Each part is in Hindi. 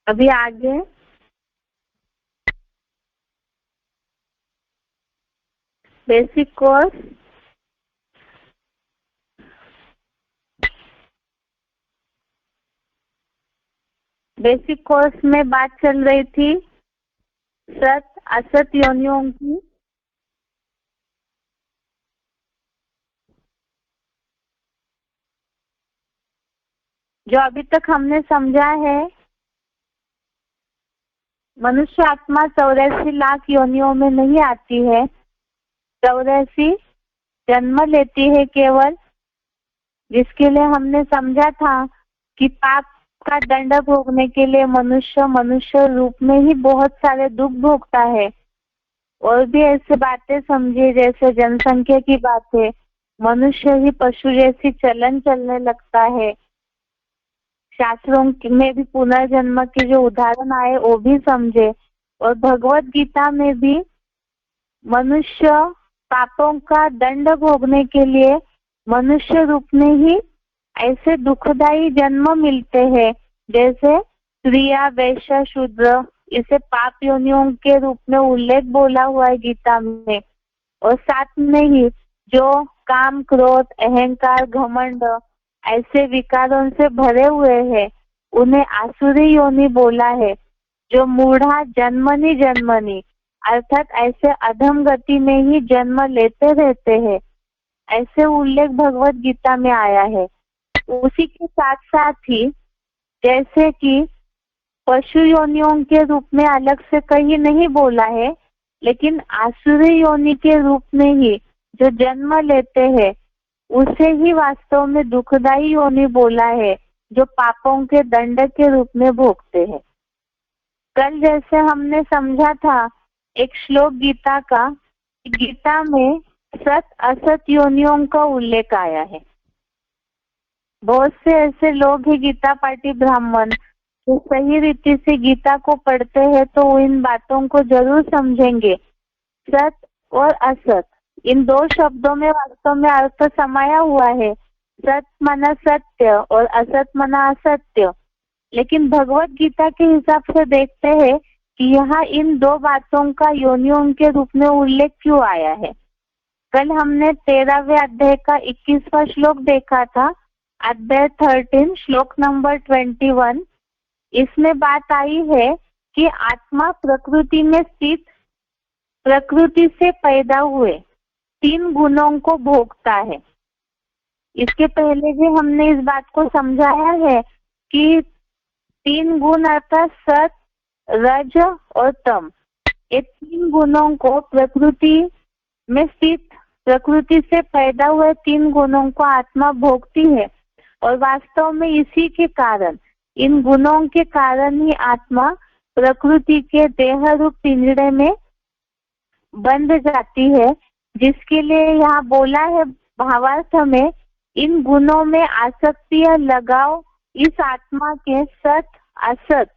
अभी आगे बेसिक कोर्स, बेसिक कोर्स में बात चल रही थी सत असत योनियों की। जो अभी तक हमने समझा है, मनुष्य आत्मा 84 लाख योनियों में नहीं आती है, 84 जन्म लेती है केवल, जिसके लिए हमने समझा था कि पाप का दंड भोगने के लिए मनुष्य मनुष्य रूप में ही बहुत सारे दुख भोगता है। और भी ऐसे बातें समझी, जैसे जनसंख्या की बातें, मनुष्य ही पशु जैसी चलन चलने लगता है। शास्त्रों में भी पुनर्जन्म के जो उदाहरण आए वो भी समझे। और भगवत गीता में भी मनुष्य पापों का दंड भोगने के लिए मनुष्य रूप में ही ऐसे दुखदायी जन्म मिलते हैं, जैसे स्त्रिया, वैश्य, शूद्र, इसे पाप योनियों के रूप में उल्लेख बोला हुआ है गीता में। और साथ में ही जो काम, क्रोध, अहंकार, घमंड ऐसे विकारों से भरे हुए हैं, उन्हें आसुरी योनि बोला है, जो मूढ़ा जन्मनी जन्मनी अर्थात ऐसे अधम गति में ही जन्म लेते रहते हैं, ऐसे उल्लेख भगवत गीता में आया है। उसी के साथ साथ ही जैसे कि पशु योनियों के रूप में अलग से कहीं नहीं बोला है, लेकिन आसुरी योनि के रूप में ही जो जन्म लेते हैं उसे ही वास्तव में दुखदाई योनि बोला है, जो पापों के दंड के रूप में भोगते हैं। कल जैसे हमने समझा था एक श्लोक गीता का, गीता में सत असत योनियों का उल्लेख आया है। बहुत से ऐसे लोग हैं गीता पाठी ब्राह्मण जो सही रीति से गीता को पढ़ते हैं तो वो इन बातों को जरूर समझेंगे। सत और असत, इन दो शब्दों में वास्तव में अर्थ समाया हुआ है। सत माना सत्य और असत माना असत्य। लेकिन भगवत गीता के हिसाब से देखते हैं कि यहाँ इन दो बातों का योनियों के रूप में उल्लेख क्यों आया है। कल हमने 13वें अध्याय का 21वां श्लोक देखा था, अध्याय 13 श्लोक नंबर 21। इसमें बात आई है कि आत्मा प्रकृति में स्थित, प्रकृति से पैदा हुए 3 गुणों को भोगता है। इसके पहले भी हमने इस बात को समझाया है कि 3 गुण अर्थात सत, रज और तम, ये 3 गुणों को प्रकृति में स्थित, प्रकृति से पैदा हुए 3 गुणों को आत्मा भोगती है। और वास्तव में इसी के कारण, इन गुणों के कारण ही आत्मा प्रकृति के देह रूप पिंजड़े में बंध जाती है, जिसके लिए यहाँ बोला है भावार्थ में, इन गुणों में आसक्ति या लगाव इस आत्मा के सत असत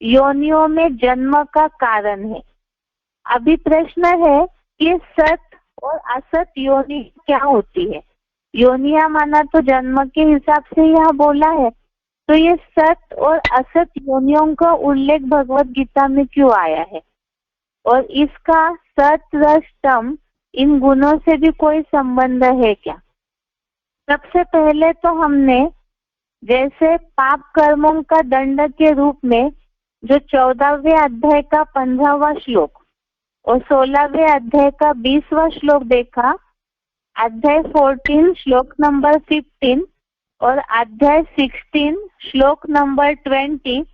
योनियों में जन्म का कारण है। अभी प्रश्न है कि सत और असत योनि क्या होती है। योनिया माना तो जन्म के हिसाब से यहाँ बोला है, तो ये सत और असत योनियों का उल्लेख भगवत गीता में क्यों आया है, और इसका सत रज तम इन गुणों से भी कोई संबंध है क्या। सबसे पहले तो हमने जैसे पाप कर्मों का दंड के रूप में जो 14वें अध्याय का 15वां श्लोक और 16वें अध्याय का 20वां श्लोक देखा, अध्याय 14 श्लोक नंबर 15 और अध्याय 16 श्लोक नंबर 20,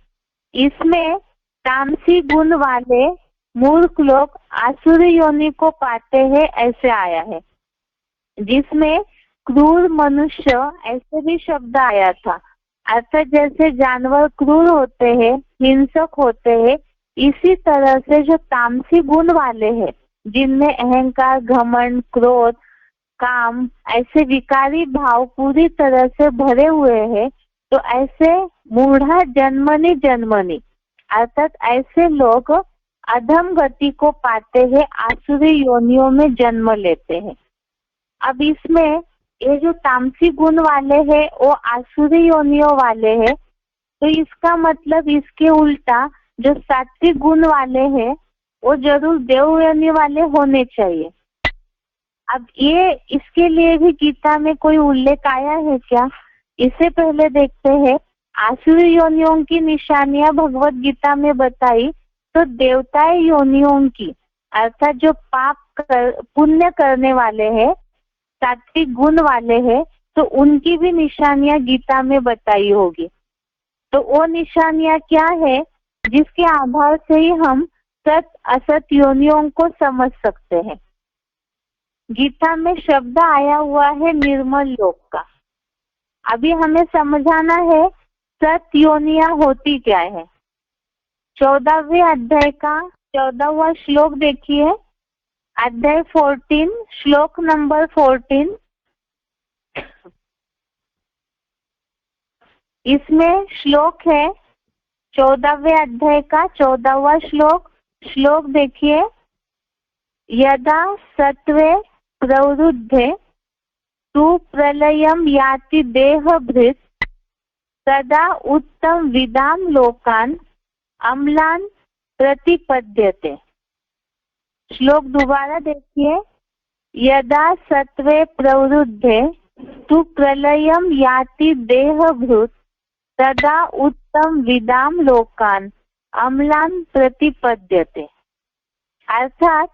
इसमें तामसी गुण वाले मूर्ख लोग आसुरी योनि को पाते हैं ऐसे आया है, जिसमें क्रूर मनुष्य ऐसे भी शब्द आया था। अर्थात जैसे जानवर क्रूर होते हैं, हिंसक होते हैं, इसी तरह से जो तामसी गुण वाले हैं, जिनमें अहंकार, घमंड, क्रोध, काम ऐसे विकारी भाव पूरी तरह से भरे हुए हैं, तो ऐसे मूढ़ा जन्मनी जन्मनी अर्थात ऐसे लोग अधम गति को पाते हैं, आसुरी योनियों में जन्म लेते हैं। अब इसमें ये जो तामसी गुण वाले हैं वो आसुरी योनियों वाले हैं, तो इसका मतलब इसके उल्टा जो सात्विक गुण वाले हैं वो जरूर देव योनि वाले होने चाहिए। अब ये इसके लिए भी गीता में कोई उल्लेख आया है क्या? इससे पहले देखते हैं आसुरी योनियों की निशानियां भगवत गीता में बताई तो देवताएं योनियों की अर्थात जो पुण्य करने वाले हैं, सात्विक गुण वाले हैं, तो उनकी भी निशानियां गीता में बताई होगी। तो वो निशानियां क्या है जिसके आधार से ही हम सत असत योनियों को समझ सकते हैं। गीता में शब्द आया हुआ है निर्मल लोक का। अभी हमें समझाना है सत योनियां होती क्या है। 14वें अध्याय का 14वां श्लोक देखिए, अध्याय 14 श्लोक नंबर 14। इसमें श्लोक है 14वें अध्याय का 14वां श्लोक। श्लोक देखिए, यदा सत्वे प्रवृद्धे तु प्रलयम याति देहभृत तदा उत्तम विदाम लोकान अम्लान प्रतिपद्यते। श्लोक दोबारा देखिए, यदा सत्वे प्रवृद्धे तु प्रलयम याति देहभृत तदा उत्तम विदाम लोकान अम्लान प्रतिपद्यते। अर्थात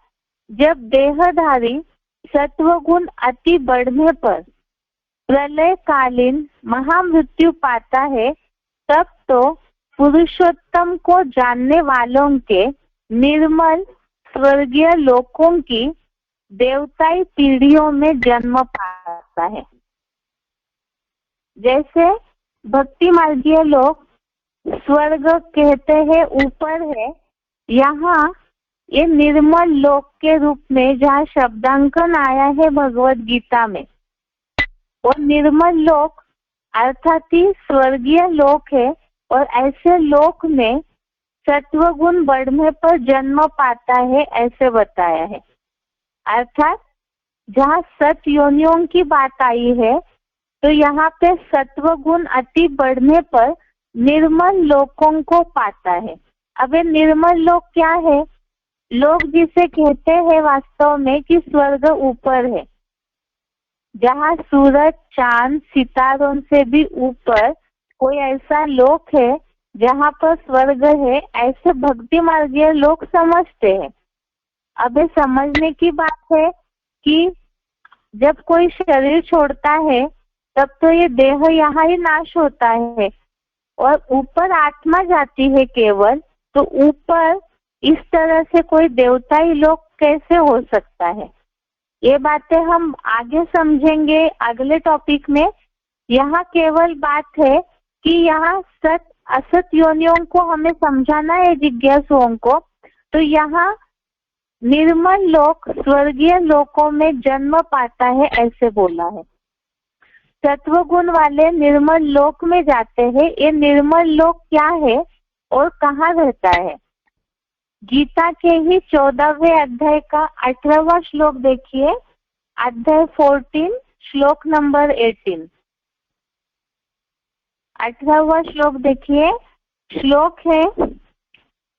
जब देहधारी सत्वगुण अति बढ़ने पर प्रलय कालीन महामृत्यु पाता है, तब तो पुरुषोत्तम को जानने वालों के निर्मल स्वर्गीय लोकों की देवताई पीढ़ियों में जन्म पाता है। जैसे भक्ति मार्गीय लोग स्वर्ग कहते हैं ऊपर है, यहाँ ये निर्मल लोक के रूप में जहाँ शब्दांकन आया है भगवत गीता में, और निर्मल लोक अर्थात ही स्वर्गीय लोक है। और ऐसे लोक में सत्वगुण बढ़ने पर जन्म पाता है, ऐसे बताया है। अर्थात जहाँ सत योनियों की बात आई है तो यहाँ पे सत्वगुण अति बढ़ने पर निर्मल लोकों को पाता है। अब ये निर्मल लोक क्या है? लोग जिसे कहते हैं वास्तव में कि स्वर्ग ऊपर है, जहाँ सूरज चांद सितारों से भी ऊपर कोई ऐसा लोक है जहाँ पर स्वर्ग है, ऐसे भक्ति मार्गीय लोग समझते हैं। अब ये समझने की बात है कि जब कोई शरीर छोड़ता है तब तो ये देह यहाँ ही नाश होता है और ऊपर आत्मा जाती है केवल। तो ऊपर इस तरह से कोई देवताई लोक कैसे हो सकता है, ये बातें हम आगे समझेंगे अगले टॉपिक में। यहाँ केवल बात है कि यहाँ सत असत योनियों को हमें समझाना है जिज्ञासुओं को। तो यहाँ निर्मल लोक स्वर्गीय लोकों में जन्म पाता है, ऐसे बोला है। सत्वगुण वाले निर्मल लोक में जाते हैं। ये निर्मल लोक क्या है और कहाँ रहता है? गीता के ही 14वें अध्याय का 18वां श्लोक देखिए, अध्याय 14 श्लोक नंबर 18। 18वां श्लोक देखिए, श्लोक है,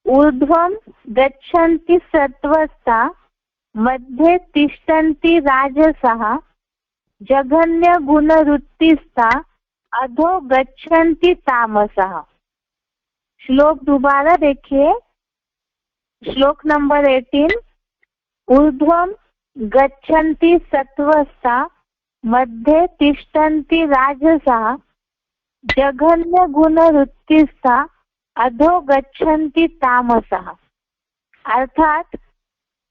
ऊर्ध्वं गच्छन्ति सत्वस्ता मध्ये तिष्ठन्ति राजसः जघन्य गुणवृत्तिस्ता अधो गच्छन्ति तामसः। श्लोक दोबारा देखिए, श्लोक नंबर 18, ऊर्ध्वं गच्छन्ति सत्वस्ता मध्ये तिष्ठन्ति राजसः जघन्य गुणवृत्तिस्ता अधो गच्छन्ति तामसः। अर्थात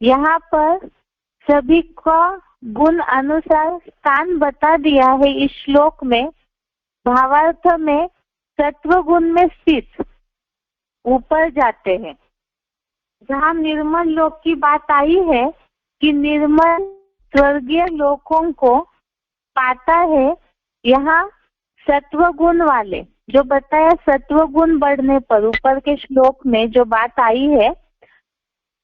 यहाँ पर सभी को गुण अनुसार स्थान बता दिया है इस श्लोक में। भावार्थ में सत्व गुण में स्थित ऊपर जाते हैं। जहाँ निर्मल लोक की बात आई है कि निर्मल स्वर्गीय लोकों को पाता है, यहाँ सत्व गुण वाले जो बताया, सत्व गुण बढ़ने पर ऊपर के श्लोक में जो बात आई है,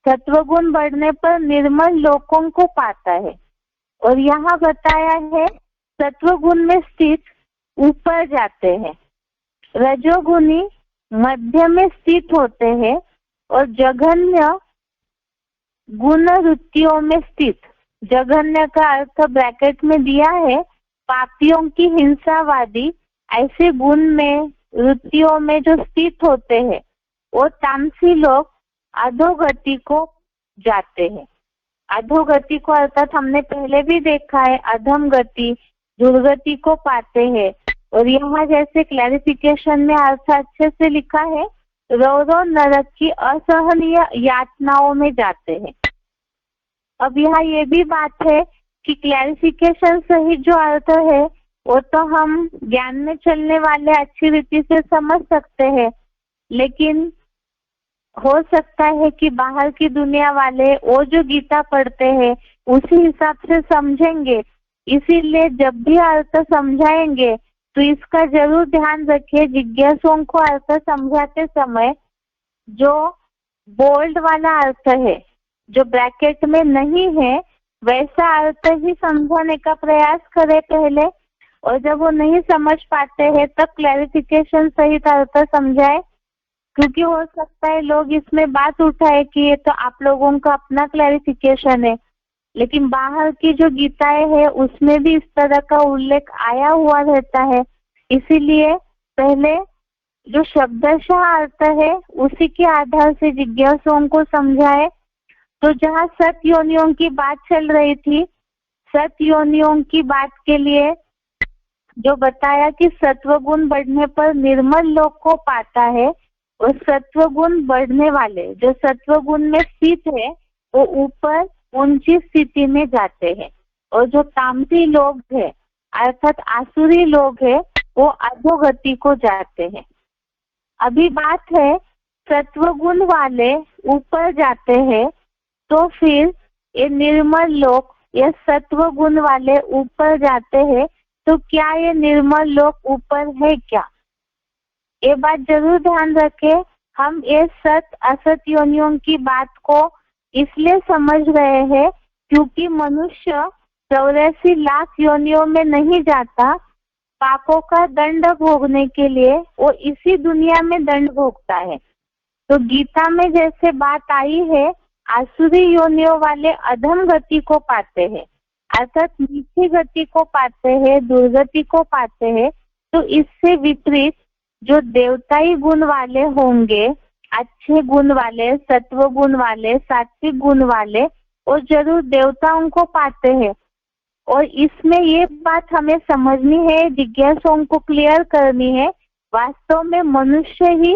सत्व गुण बढ़ने पर निर्मल लोकों को पाता है। और यहाँ बताया है सत्व गुण में स्थित ऊपर जाते हैं। रजोगुणी मध्य में स्थित होते हैं और जघन्य गुण वृत्तियों में स्थित। जघन्य का अर्थ ब्रैकेट में दिया है पापियों की हिंसावादी ऐसे गुण में वृत्तियों में जो स्थित होते हैं वो तामसी लोग अधोगति को जाते हैं। अधोगति को अर्थात हमने पहले भी देखा है अधम गति दुर्गति को पाते हैं। और यहाँ जैसे क्लैरिफिकेशन में अर्थ अच्छे से लिखा है रौरव नरक की असहनीय यातनाओं में जाते हैं। अब यहाँ ये भी बात है कि क्लैरिफिकेशन सहित जो अर्थ है वो तो हम ज्ञान में चलने वाले अच्छी रीति से समझ सकते हैं, लेकिन हो सकता है कि बाहर की दुनिया वाले वो जो गीता पढ़ते हैं उसी हिसाब से समझेंगे। इसीलिए जब भी अर्थ समझाएंगे तो इसका जरूर ध्यान रखिए जिज्ञासुओं को अर्थ समझाते समय जो बोल्ड वाला अर्थ है जो ब्रैकेट में नहीं है वैसा अर्थ ही समझाने का प्रयास करें पहले, और जब वो नहीं समझ पाते हैं तब क्लैरिफिकेशन सहित अर्थ समझाए। क्योंकि हो सकता है लोग इसमें बात उठाए कि ये तो आप लोगों का अपना क्लैरिफिकेशन है, लेकिन बाहर की जो गीताएं है उसमें भी इस तरह का उल्लेख आया हुआ रहता है। इसीलिए पहले जो शब्दशः अर्थ है उसी के आधार से जिज्ञासुओं को समझाए। तो जहाँ सत योनियों की बात चल रही थी, सत योनियों की बात के लिए जो बताया कि सत्व गुण बढ़ने पर निर्मल लोक को पाता है और सत्व गुण बढ़ने वाले जो सत्व गुण में स्थित है वो ऊपर ऊंची स्थिति में जाते हैं, और जो तामसी लोग है अर्थात आसुरी लोग है वो अधोगति को जाते हैं। अभी बात है सत्व गुण वाले ऊपर जाते हैं तो फिर ये निर्मल लोक या सत्व गुण वाले ऊपर जाते हैं तो क्या ये निर्मल लोक ऊपर है क्या? ये बात जरूर ध्यान रखें। हम ये सत असत योनियों की बात को इसलिए समझ रहे हैं क्योंकि मनुष्य 84 लाख योनियों में नहीं जाता, पापों का दंड भोगने के लिए वो इसी दुनिया में दंड भोगता है। तो गीता में जैसे बात आई है आसुरी योनियों वाले अधम गति को पाते हैं अर्थात नीची गति को पाते हैं, दुर्गति को पाते हैं। तो इससे विपरीत जो देवताई गुण वाले होंगे, अच्छे गुण वाले, सत्व गुण वाले, सात्विक गुण वाले, वो जरूर देवताओं को पाते हैं। और इसमें ये बात हमें समझनी है, जिज्ञासुओं को क्लियर करनी है, वास्तव में मनुष्य ही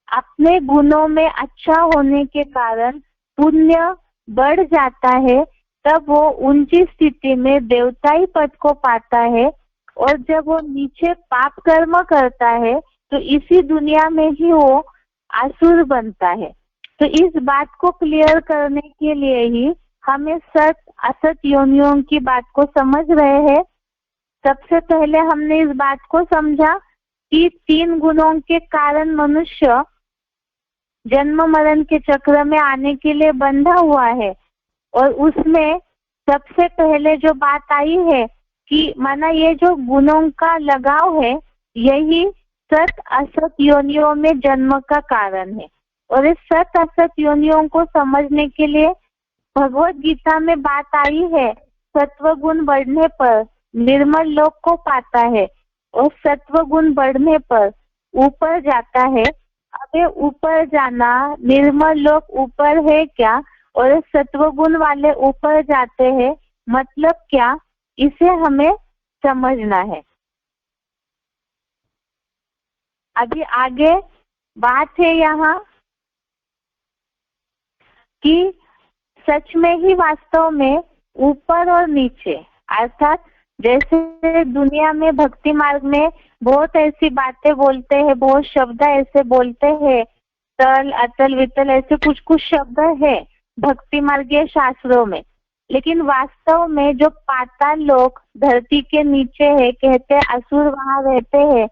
अपने गुणों में अच्छा होने के कारण पुण्य बढ़ जाता है, तब वो ऊंची स्थिति में देवताई पद को पाता है। और जब वो नीचे पाप कर्म करता है तो इसी दुनिया में ही वो असुर बनता है। तो इस बात को क्लियर करने के लिए ही हमें सत असत योनियों की बात को समझ रहे हैं। सबसे पहले हमने इस बात को समझा कि 3 गुणों के कारण मनुष्य जन्म मरण के चक्र में आने के लिए बंधा हुआ है, और उसमें सबसे पहले जो बात आई है कि माना ये जो गुणों का लगाव है यही सत असत योनियों में जन्म का कारण है। और इस सत असत योनियों को समझने के लिए भगवत गीता में बात आई है सत्व गुण बढ़ने पर निर्मल लोक को पाता है और सत्व गुण बढ़ने पर ऊपर जाता है। अब ये ऊपर जाना, निर्मल लोक ऊपर है क्या और सत्व गुण वाले ऊपर जाते हैं, मतलब क्या, इसे हमें समझना है। अभी आगे बात है यहाँ कि सच में ही वास्तव में ऊपर और नीचे, अर्थात जैसे दुनिया में भक्ति मार्ग में बहुत ऐसी बातें बोलते हैं, बहुत शब्द ऐसे बोलते हैं, तल अतल वितल ऐसे कुछ कुछ शब्द है भक्ति मार्गीय शास्त्रों में, लेकिन वास्तव में जो पाताल लोक धरती के नीचे है, कहते हैं असुर वहां रहते हैं,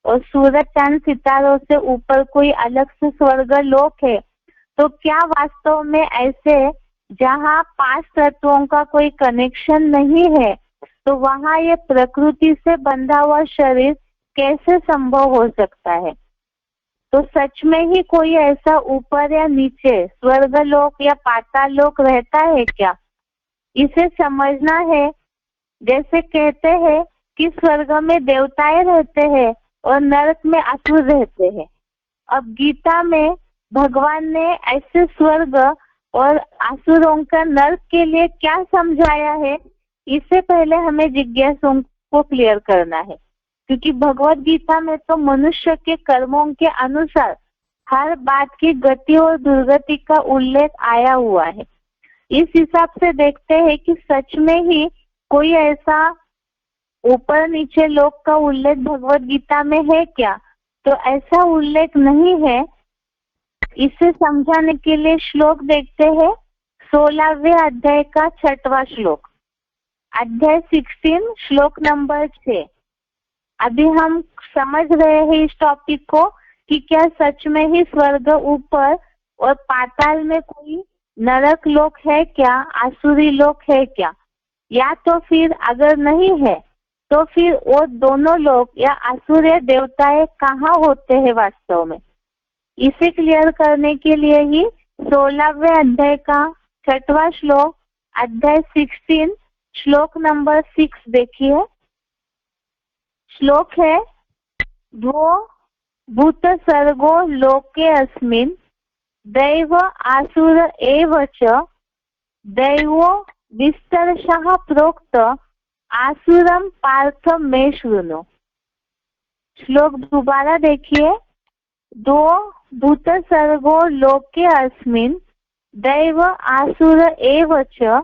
और सूरज चांद सितारों से ऊपर कोई अलग से स्वर्ग लोक है। तो क्या वास्तव में ऐसे जहाँ 5 तत्वों का कोई कनेक्शन नहीं है, तो वहाँ ये प्रकृति से बंधा हुआ शरीर कैसे संभव हो सकता है? तो सच में ही कोई ऐसा ऊपर या नीचे स्वर्गलोक या पाताल लोक रहता है क्या? इसे समझना है। जैसे कहते हैं कि स्वर्ग में देवताएं रहते हैं और नरक में असुर रहते हैं। अब गीता में भगवान ने ऐसे स्वर्ग और असुरों का नरक के लिए क्या समझाया है, इससे पहले हमें जिज्ञासुओं को क्लियर करना है। क्योंकि भगवत गीता में तो मनुष्य के कर्मों के अनुसार हर बात की गति और दुर्गति का उल्लेख आया हुआ है। इस हिसाब से देखते हैं कि सच में ही कोई ऐसा ऊपर नीचे लोक का उल्लेख भगवत गीता में है क्या? तो ऐसा उल्लेख नहीं है। इसे समझाने के लिए श्लोक देखते हैं। 16वें अध्याय का 6वां श्लोक, अध्याय 16 श्लोक नंबर 6। अभी हम समझ रहे हैं इस टॉपिक को कि क्या सच में ही स्वर्ग ऊपर और पाताल में कोई नरक लोक है क्या, आसुरी लोक है क्या? या तो फिर अगर नहीं है तो फिर वो दोनों लोग या असुर या देवताएं कहाँ होते हैं वास्तव में? इसे क्लियर करने के लिए ही 16वें अध्याय का 6वां श्लोक, अध्याय 16 श्लोक नंबर 6 देखिए। श्लोक है, वो भूत सर्गो लोके अस्मिन् दैव आसुर एव च दैवो विस्तरशः प्रोक्त आसुरम पार्थ मे शृणु। श्लोक दोबारा देखिए। दो भूत सर्गो लोके अस्मिन् दैव आसुर एव च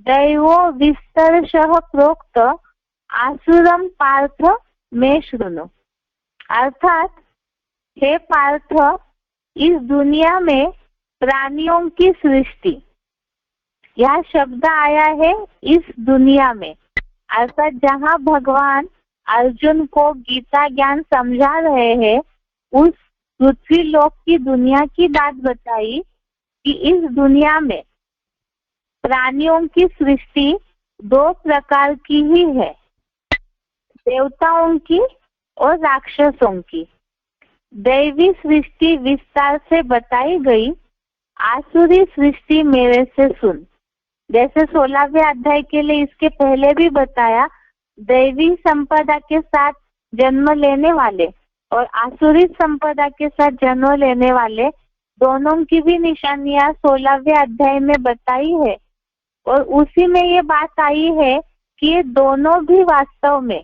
दैवो विस्तरशः प्रोक्त आसुरम पार्थ मे शृणु। अर्थात हे पार्थ, इस दुनिया में प्राणियों की सृष्टि, यह शब्द आया है इस दुनिया में, अर्थात जहाँ भगवान अर्जुन को गीता ज्ञान समझा रहे हैं उस पृथ्वी लोक की दुनिया की बात बताई कि इस दुनिया में प्राणियों की सृष्टि दो प्रकार की ही है, देवताओं की और राक्षसों की। दैवी सृष्टि विस्तार से बताई गई, आसुरी सृष्टि मेरे से सुन। जैसे 16वें अध्याय के लिए इसके पहले भी बताया, दैवी संपदा के साथ जन्म लेने वाले और आसुरी संपदा के साथ जन्म लेने वाले दोनों की भी निशानियां 16वें अध्याय में बताई है। और उसी में ये बात आई है कि ये दोनों भी वास्तव में,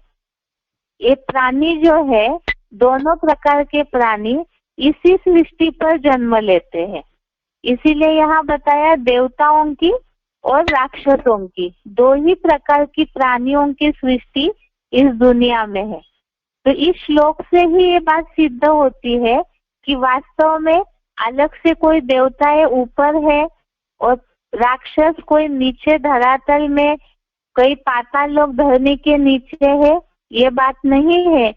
ये प्राणी जो है, दोनों प्रकार के प्राणी इसी सृष्टि पर जन्म लेते हैं। इसीलिए यहाँ बताया देवताओं की और राक्षसों की, दो ही प्रकार की प्राणियों की सृष्टि इस दुनिया में है। तो इस श्लोक से ही ये बात सिद्ध होती है कि वास्तव में अलग से कोई देवताएं ऊपर है और राक्षस कोई नीचे धरातल में, कोई पाताल लोक धरनी के नीचे है, ये बात नहीं है।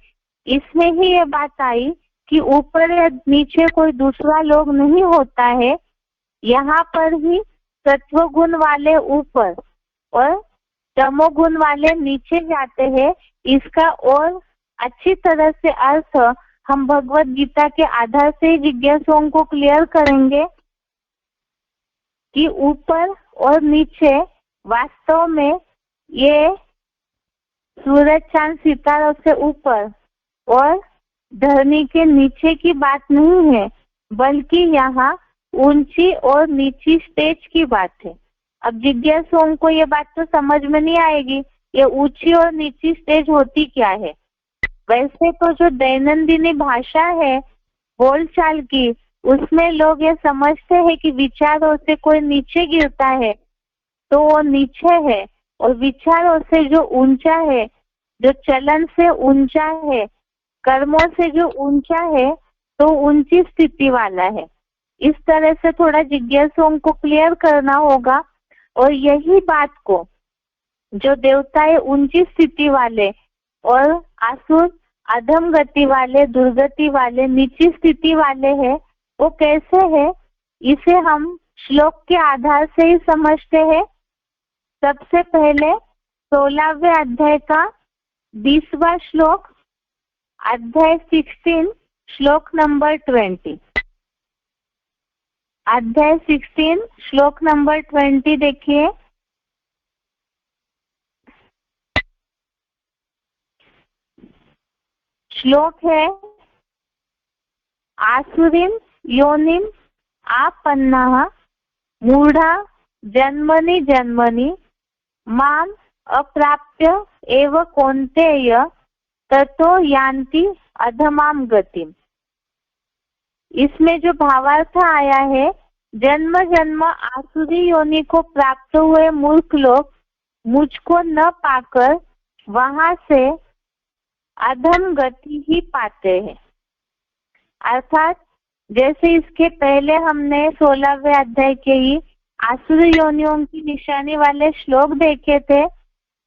इसमें ही ये बात आई कि ऊपर या नीचे कोई दूसरा लोग नहीं होता है। यहाँ पर ही सत्व गुण वाले ऊपर और तमोगुण वाले नीचे जाते हैं। इसका और अच्छी तरह से अर्थ हम भगवत गीता के आधार से जिज्ञासुओं को क्लियर करेंगे कि ऊपर और नीचे वास्तव में ये सूरज चांद सितारों से ऊपर और धरनी के नीचे की बात नहीं है, बल्कि यहाँ ऊंची और नीची स्टेज की बात है। अब जिज्ञासुओं को ये बात तो समझ में नहीं आएगी, ये ऊंची और नीची स्टेज होती क्या है। वैसे तो जो दैनंदिनी भाषा है बोलचाल की, उसमें लोग ये समझते हैं कि विचारों से कोई नीचे गिरता है तो वो नीचे है, और विचारों से जो ऊंचा है, जो चलन से ऊंचा है, कर्मों से जो ऊंचा है, तो ऊंची स्थिति वाला है। इस तरह से थोड़ा जिज्ञासुओं को क्लियर करना होगा। और यही बात को जो देवताएं ऊंची स्थिति वाले और आसुर अधम गति वाले, दुर्गति वाले, नीची स्थिति वाले हैं, वो कैसे है, इसे हम श्लोक के आधार से ही समझते हैं। सबसे पहले 16वें अध्याय का 20वां श्लोक, अध्याय 16 श्लोक नंबर 20। अध्याय 16 श्लोक नंबर 20 देखिए। श्लोक है, आसुरीं योनिं आपन्नाः मूढ़ा जन्मनि जन्मनि माम अप्राप्य एव कौन्तेय ततो यान्ति अधमाम गतिम। इसमें जो भावार्थ आया है, जन्म जन्म आसुरी योनि को प्राप्त हुए मूर्ख लोग मुझको न पाकर वहां से अधम गति ही पाते हैं। अर्थात जैसे इसके पहले हमने 16वें अध्याय के ही आसुर योनियों की निशानी वाले श्लोक देखे थे,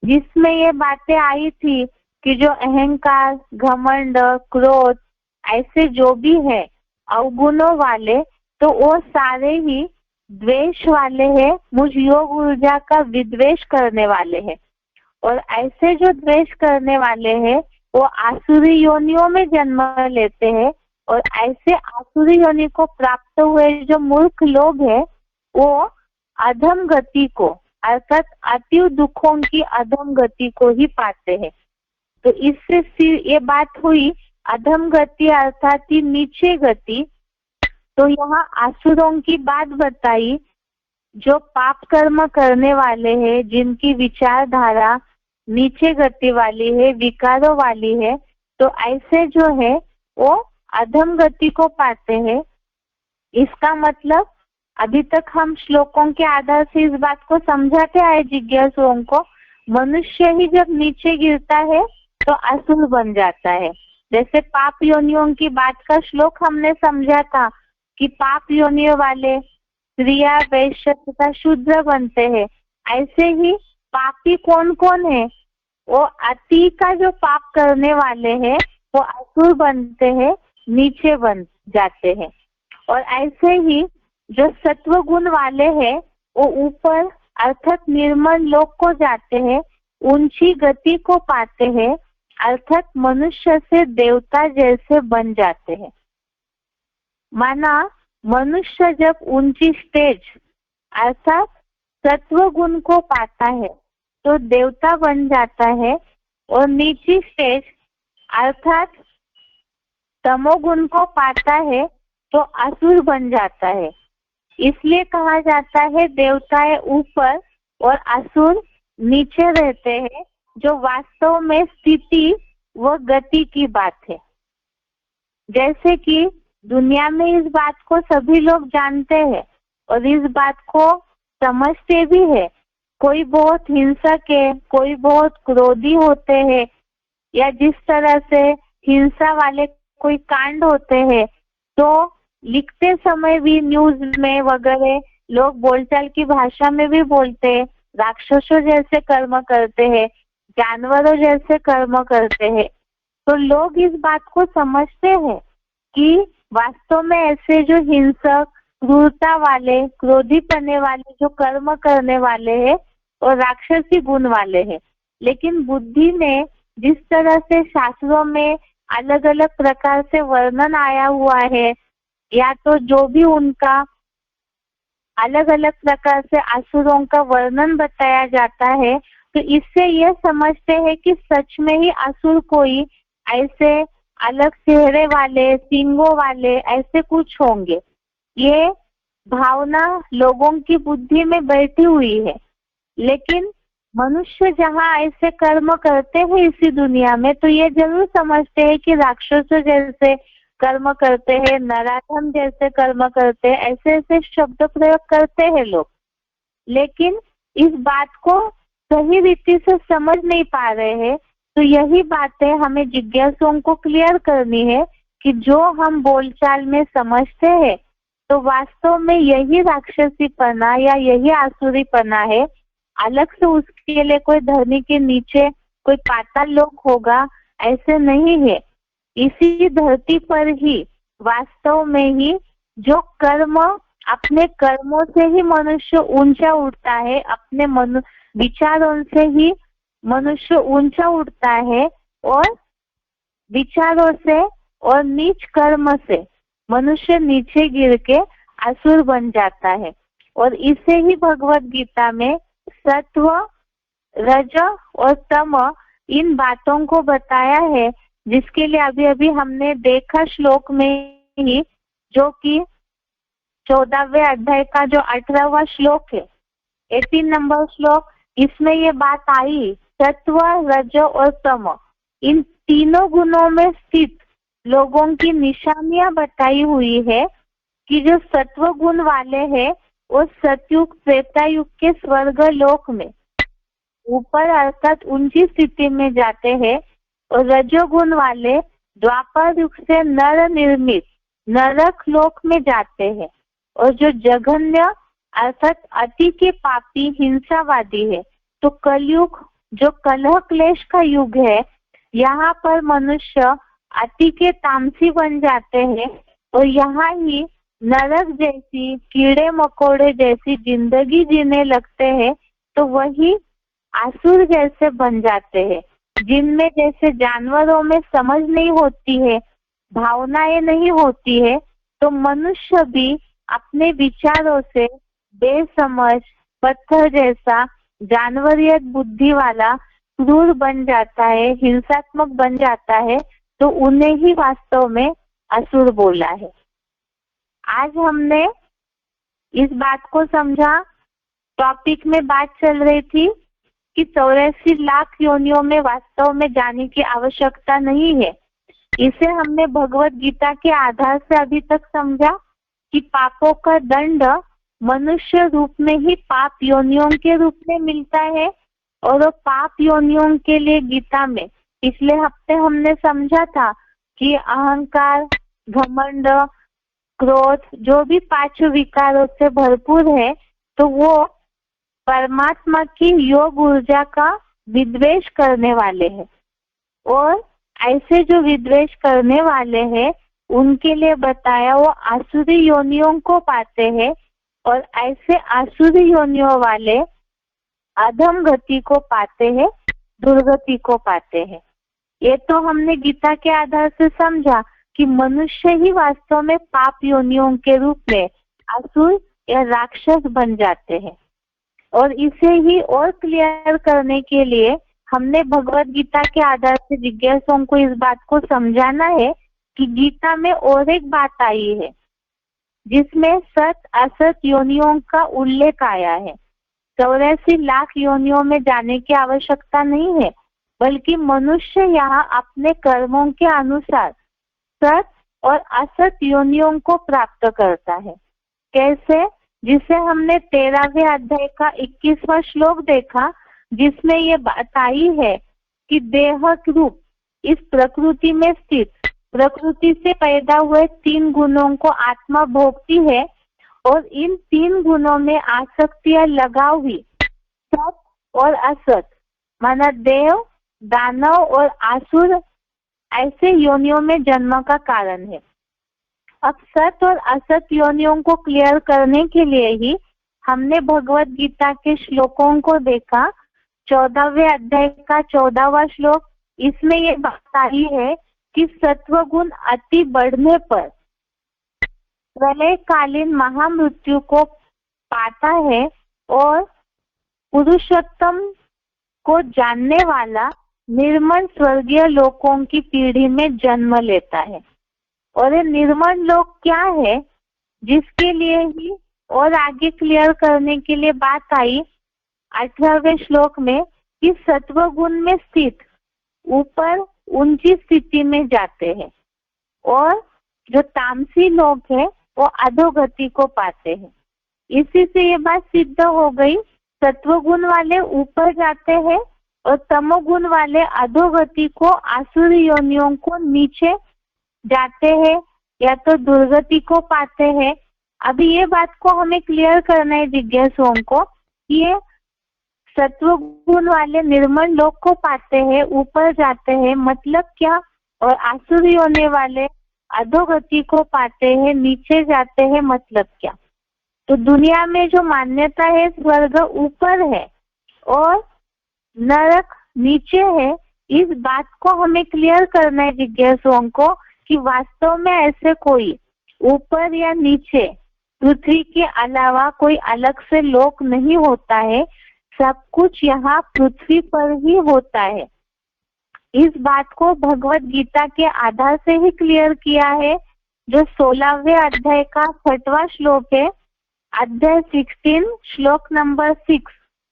जिसमें ये बातें आई थी कि जो अहंकार, घमंड, क्रोध ऐसे जो भी है अवगुणों वाले, तो वो सारे ही द्वेष वाले हैं, मुझ योग ऊर्जा का विद्वेष करने वाले हैं। और ऐसे जो द्वेष करने वाले हैं वो आसुरी योनियों में जन्म लेते हैं। और ऐसे आसुरी योनि को प्राप्त हुए जो मूर्ख लोग हैं वो अधम गति को, अर्थात अति दुखों की अधम गति को ही पाते हैं। तो इससे ये बात हुई अधम गति अर्थात ही नीचे गति। तो यहाँ आसुरों की बात बताई, जो पाप कर्म करने वाले हैं, जिनकी विचारधारा नीचे गति वाली है, विकारों वाली है, तो ऐसे जो है वो अधम गति को पाते हैं। इसका मतलब अभी तक हम श्लोकों के आधार से इस बात को समझाते आए जिज्ञासुओं को, मनुष्य ही जब नीचे गिरता है तो असुर बन जाता है। जैसे पाप योनियों की बात का श्लोक हमने समझा था कि पाप योनियों वाले स्त्रियां, वैश्य तथा शूद्र बनते हैं। ऐसे ही पापी कौन कौन है? वो अति का जो पाप करने वाले हैं वो असुर बनते हैं, नीचे बन जाते हैं। और ऐसे ही जो सत्व गुण वाले हैं वो ऊपर अर्थात निर्मल लोक को जाते हैं, ऊंची गति को पाते हैं, अर्थात मनुष्य से देवता जैसे बन जाते हैं। माना मनुष्य जब ऊंची स्टेज अर्थात सत्व गुण को पाता है तो देवता बन जाता है, और नीची स्टेज अर्थात तमोगुण को पाता है तो असुर बन जाता है। इसलिए कहा जाता है देवताएं ऊपर और असुर नीचे रहते हैं, जो वास्तव में स्थिति व गति की बात है। जैसे कि दुनिया में इस बात को सभी लोग जानते हैं और इस बात को समझते भी है। कोई बहुत हिंसक है, कोई बहुत क्रोधी होते हैं, या जिस तरह से हिंसा वाले कोई कांड होते हैं, तो लिखते समय भी न्यूज में वगैरह लोग बोलचाल की भाषा में भी बोलते हैं, राक्षसों जैसे कर्म करते हैं, जानवरों जैसे कर्म करते हैं। तो लोग इस बात को समझते हैं कि वास्तव में ऐसे जो हिंसक, क्रूरता वाले, क्रोधी करने वाले जो कर्म करने वाले हैं और राक्षसी गुण वाले हैं। लेकिन बुद्धि में जिस तरह से शास्त्रों में अलग अलग प्रकार से वर्णन आया हुआ है, या तो जो भी उनका अलग अलग प्रकार से असुरों का वर्णन बताया जाता है, तो इससे यह समझते हैं कि सच में ही असुर कोई ऐसे अलग चेहरे वाले, सींगों वाले ऐसे कुछ होंगे। ये भावना लोगों की बुद्धि में बैठी हुई है। लेकिन मनुष्य जहाँ ऐसे कर्म करते हैं इसी दुनिया में, तो ये जरूर समझते हैं कि राक्षसों जैसे कर्म करते हैं, नराधम जैसे कर्म करते हैं, ऐसे ऐसे शब्द प्रयोग करते हैं लोग। लेकिन इस बात को सही रीति से समझ नहीं पा रहे हैं। तो यही बातें हमें जिज्ञासुओं को क्लियर करनी है कि जो हम बोलचाल में समझते हैं तो वास्तव में यही राक्षसीपना या यही आसुरीपना है। अलग से उसके लिए कोई धरनी के नीचे कोई पाताल लोक होगा ऐसे नहीं है। इसी धरती पर ही वास्तव में ही जो कर्म, अपने कर्मों से ही मनुष्य ऊंचा उठता है, अपने विचारों से ही मनुष्य ऊंचा उठता है और विचारों से और नीच कर्म से मनुष्य नीचे गिर के असुर बन जाता है। और इसे ही भगवत गीता में सत्व, रज और तम इन बातों को बताया है, जिसके लिए अभी अभी हमने देखा श्लोक में ही, जो कि 14वें अध्याय का जो 18वां श्लोक है, 18 नंबर श्लोक, इसमें ये बात आई सत्व, रज और तम इन तीनों गुणों में स्थित लोगों की निशानियां बताई हुई है कि जो सत्व गुण वाले हैं वो सतयुग त्रेतायुग के स्वर्ग लोक में ऊपर अर्थात ऊंची स्थिति में जाते हैं, और रजोगुण वाले द्वापर युग से नर निर्मित नरक लोक में जाते हैं, और जो जघन्य अर्थात अति के पापी हिंसावादी है तो कलयुग जो कलह क्लेश का युग है, यहाँ पर मनुष्य अति के तामसी बन जाते हैं और यहाँ ही नरक जैसी कीड़े मकोड़े जैसी जिंदगी जीने लगते हैं, तो वही आसुर जैसे बन जाते हैं, जिनमें जैसे जानवरों में समझ नहीं होती है, भावनाएं नहीं होती है, तो मनुष्य भी अपने विचारों से बेसमझ पत्थर जैसा जानवरियत बुद्धि वाला क्रूर बन जाता है, हिंसात्मक बन जाता है, तो उन्हें ही वास्तव में असुर बोला है। आज हमने इस बात को समझा। टॉपिक में बात चल रही थी कि 84 लाख योनियों में वास्तव में जाने की आवश्यकता नहीं है। इसे हमने भगवत गीता के आधार से अभी तक समझा कि पापों का दंड मनुष्य रूप में ही पाप योनियों के रूप में मिलता है, और वो पाप योनियों के लिए गीता में पिछले हफ्ते हमने समझा था कि अहंकार, घमंड, क्रोध जो भी 5 विकारों से भरपूर है, तो वो परमात्मा की योग ऊर्जा का विद्वेष करने वाले हैं, और ऐसे जो विद्वेष करने वाले हैं उनके लिए बताया वो आसुरी योनियों को पाते हैं, और ऐसे आसुरी योनियों वाले अधम गति को पाते हैं, दुर्गति को पाते हैं। ये तो हमने गीता के आधार से समझा कि मनुष्य ही वास्तव में पाप योनियों के रूप में असुर या राक्षस बन जाते हैं। और इसे ही और क्लियर करने के लिए हमने भगवत गीता के आधार से जिज्ञासुओं को इस बात को समझाना है कि गीता में और एक बात आई है जिसमें सत असत योनियों का उल्लेख आया है। 84 लाख योनियों में जाने की आवश्यकता नहीं है, बल्कि मनुष्य यहाँ अपने कर्मों के अनुसार सत और असत योनियों को प्राप्त करता है। कैसे? जिसे हमने 13वें अध्याय का 21वां श्लोक देखा, जिसमें ये बात आई है कि देह रूप इस प्रकृति में स्थित प्रकृति से पैदा हुए 3 गुणों को आत्मा भोगती है, और इन 3 गुणों में आसक्तियां लगाव हुई सत और असत माना देव, दानव और आसुर ऐसे योनियों में जन्म का कारण है। अब सत और असत योनियों को क्लियर करने के लिए ही हमने भगवत गीता के श्लोकों को देखा। 14वें अध्याय का 14वां श्लोक, इसमें ये बात आई है कि सत्व गुण अति बढ़ने पर प्रलयकालीन महामृत्यु को पाता है, और पुरुषोत्तम को जानने वाला निर्मल स्वर्गीय लोकों की पीढ़ी में जन्म लेता है। और ये निर्मल लोक क्या है, जिसके लिए ही और आगे क्लियर करने के लिए बात आई 18वें श्लोक में कि सत्व गुण में स्थित ऊपर ऊंची स्थिति में जाते हैं, और जो तामसी लोग हैं वो अधोगति को पाते हैं। इसी से ये बात सिद्ध हो गई, सत्व गुण वाले ऊपर जाते हैं और तमोगुण वाले अधोगति को आसुरी योनियों को नीचे जाते हैं या तो दुर्गति को पाते हैं। अभी ये बात को हमें क्लियर करना है जिज्ञासुओं को, ये सत्व गुण वाले निर्मल लोक को पाते हैं, ऊपर जाते हैं, मतलब क्या, और आसुरी होने वाले अधोगति को पाते हैं, नीचे जाते हैं, मतलब क्या। तो दुनिया में जो मान्यता है स्वर्ग ऊपर है और नरक नीचे है, इस बात को हमें क्लियर करना है जिज्ञासुओं को कि वास्तव में ऐसे कोई ऊपर या नीचे पृथ्वी के अलावा कोई अलग से लोक नहीं होता है, सब कुछ यहाँ पृथ्वी पर ही होता है। इस बात को भगवत गीता के आधार से ही क्लियर किया है, जो 16वें अध्याय का 6वां श्लोक है, अध्याय 16 श्लोक नंबर 6।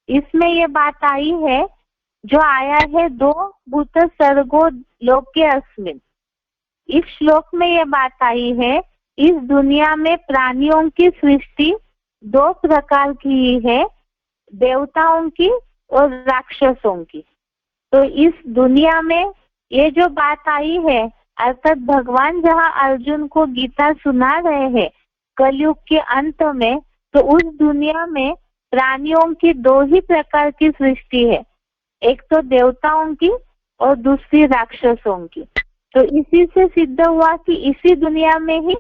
इसमें ये बात आई है जो आया है 2 भूत सर्गो लोके अस्मिन्। इस श्लोक में ये बात आई है, इस दुनिया में प्राणियों की सृष्टि 2 प्रकार की है, देवताओं की और राक्षसों की। तो इस दुनिया में ये जो बात आई है, अर्थात भगवान जहाँ अर्जुन को गीता सुना रहे हैं कलयुग के अंत में, तो उस दुनिया में प्राणियों की 2 ही प्रकार की सृष्टि है, एक तो देवताओं की और दूसरी राक्षसों की। तो इसी से सिद्ध हुआ कि इसी दुनिया में ही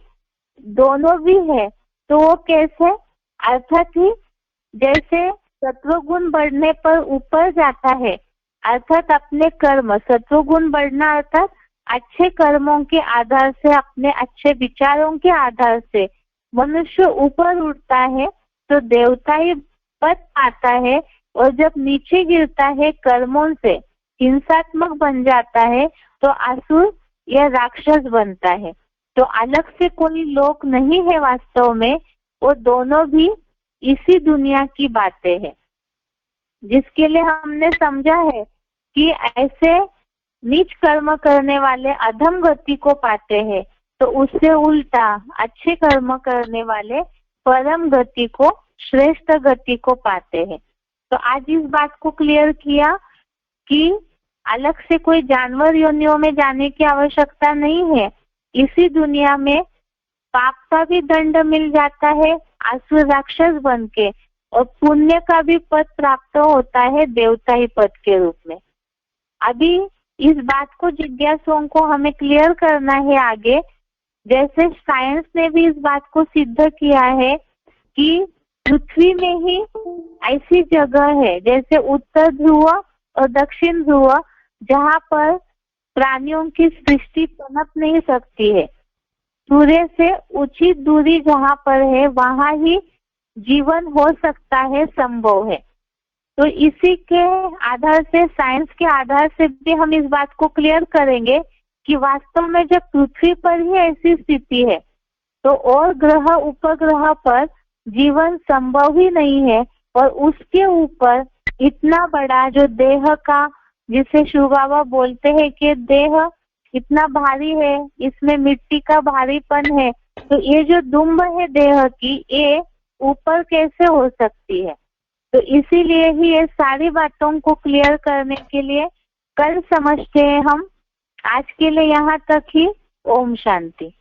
दोनों भी है। तो वो कैसे? अर्थात ही जैसे सत्वगुण बढ़ने पर ऊपर जाता है, अर्थात अपने कर्म, सत्वगुण बढ़ना अर्थात अच्छे कर्मों के आधार से, अपने अच्छे विचारों के आधार से मनुष्य ऊपर उठता है तो देवता ही पद पाता है, और जब नीचे गिरता है कर्मों से हिंसात्मक बन जाता है तो असुर या राक्षस बनता है। तो अलग से कोई लोक नहीं है वास्तव में, वो दोनों भी इसी दुनिया की बातें हैं, जिसके लिए हमने समझा है कि ऐसे नीच कर्म करने वाले अधम गति को पाते हैं, तो उससे उल्टा अच्छे कर्म करने वाले परम गति को, श्रेष्ठ गति को पाते हैं। तो आज इस बात को क्लियर किया कि अलग से कोई जानवर योनियों में जाने की आवश्यकता नहीं है, इसी दुनिया में पाप का भी दंड मिल जाता है असुर राक्षस बन के, और पुण्य का भी पद प्राप्त होता है देवता ही पद के रूप में। अभी इस बात को जिज्ञासुओं को हमें क्लियर करना है आगे। जैसे साइंस ने भी इस बात को सिद्ध किया है कि पृथ्वी में ही ऐसी जगह है, जैसे उत्तर ध्रुव और दक्षिण ध्रुव, जहाँ पर प्राणियों की सृष्टि पनप नहीं सकती है। सूर्य से उचित दूरी जहाँ पर है वहाँ ही जीवन हो सकता है, संभव है। तो इसी के आधार से, साइंस के आधार से भी हम इस बात को क्लियर करेंगे कि वास्तव में जब पृथ्वी पर ही ऐसी स्थिति है तो और ग्रह उपग्रह पर जीवन संभव ही नहीं है, और उसके ऊपर इतना बड़ा जो देह का, जिसे शिव बाबा बोलते हैं कि देह इतना भारी है, इसमें मिट्टी का भारीपन है, तो ये जो दुम्ब है देह की, ये ऊपर कैसे हो सकती है। तो इसीलिए ही ये सारी बातों को क्लियर करने के लिए कल समझते हैं हम। आज के लिए यहाँ तक ही। ओम शांति।